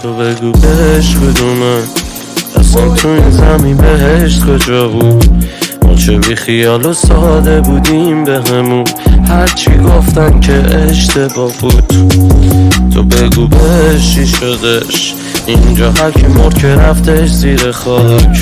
تو بگو بهش کدومه، اصلا تو این زمین بهشت کجا بود؟ ما چه بی خیال و ساده بودیم به همون، هرچی گفتن که اشتباه بود. تو بگو بهش چی شدش، اینجا هر کی مرد که رفتش زیر خاک.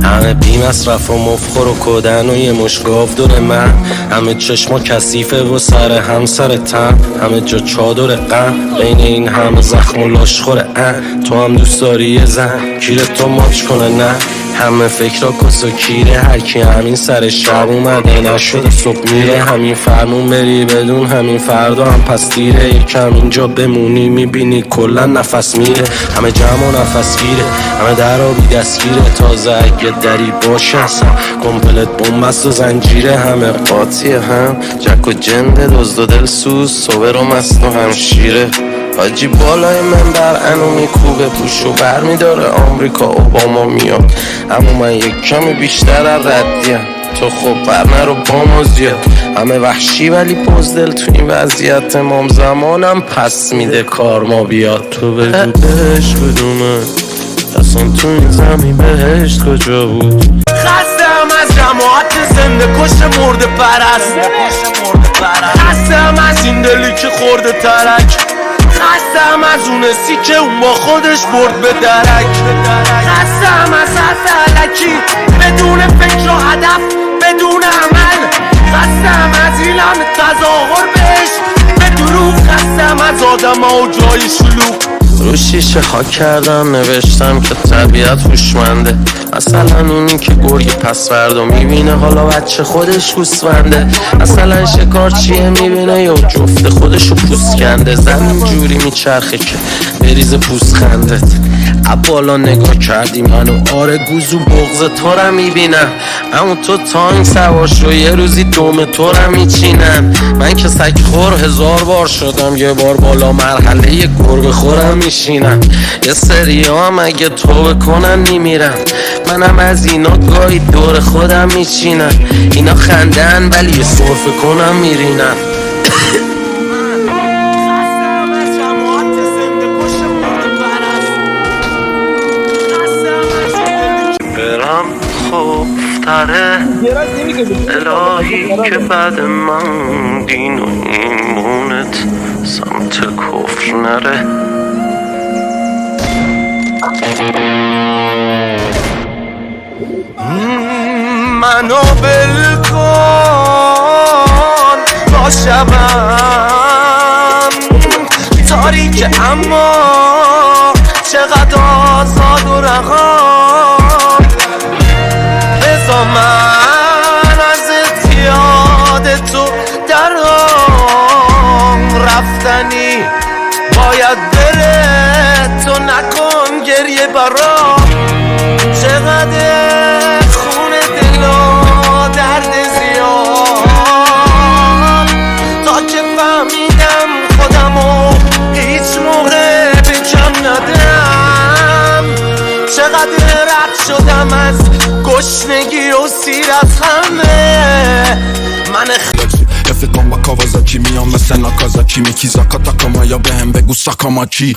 همه بی مصرف و مفخور و کدن و یه مشگاف دور من، همه چشما کثیفه و سر هم سر تن، همه جا چادر غم بین این همه زخم و لاشخوره. تو هم دوست داری یه زن کیره تو ماچ کنه؟ نه، همه فکرها کس و کیره، هرکی همین سر شب اومده نشده صبح میره، همین فرمون بری بدون همین فردا هم پس دیره، یکم اینجا بمونی میبینی کلا نفس میره، همه جمع و نفس گیره، همه درابی دستگیره، تازه اگه دری باشه اصلا کمپلت بومبست و زنجیره، همه قاطیه هم جک و جنده دزد و دلسوز صبر و مست و همشیره. حاجی بالای من بر انو میکوبه پوشو بر میداره آمریکا اوباما میاد، اما من یک کمی بیشتر از ردیم، تو خب برنه رو بامازیه، همه وحشی ولی بزدل تو این وضعیت، امام زمانم پس میده کار ما بیاد. تو بگو بهش کدومه، اصلا تو این زمین بهشت کجا بود؟ خستم از جماعت زنده کش مرده پرست، خستم از این دلی که خورده ترک، خستم از اون سی که اون با خودش برد به درک، خستم از حرف علکی بدون فکر و هدف بدون عمل، خستم از این همه تظاهر بهش به دروغ، خستم از آدم ها و جای شلوغ. رو شیشه ها کردم نوشتم که طبیعت هوشمنده، مثلا اونی که گرگ پس فردا میبینه حالا بچه خودش گوسفنده، مثلا شکارچیه میبینه یا جفت خودشو پوست کنده، زمین جوری میچرخه که بریز پوست خندت. بالا نگاه کردی منو آره گوزو بغض تو را میبینم، اما تو تانک سوار شو یه روزی دوم تو را میچینم، من که سگ خور 1000 بار شدم یه بار بالا مرحله یه گربه خورم میشینم، یه سری هم اگه تو بکنن میمیرم، منم از اینا گاهی دور خودم میچینم، اینا خندن ولی یه سرفه کنم میرینم. برم خوب تره الهی که بعد من دین و ایمونت سمت کفر نره. منو بل کن با شبم تاریک اما چقدر آزاد و رها، بذار من از اتیاد تو در رفتنی باید بره، تو نکن گریه برام، چقدر خون دل و درد زیاد، تا که فهمیدم خودمو هیچ موقع به کم ندم، چقدر رد شدم از گشنگی و سیر از همه من رفیقان با کاوازاکی میام مثل ناکازاکی، میکی زاکاتا کاما یا به هم بگو ساکاماکی.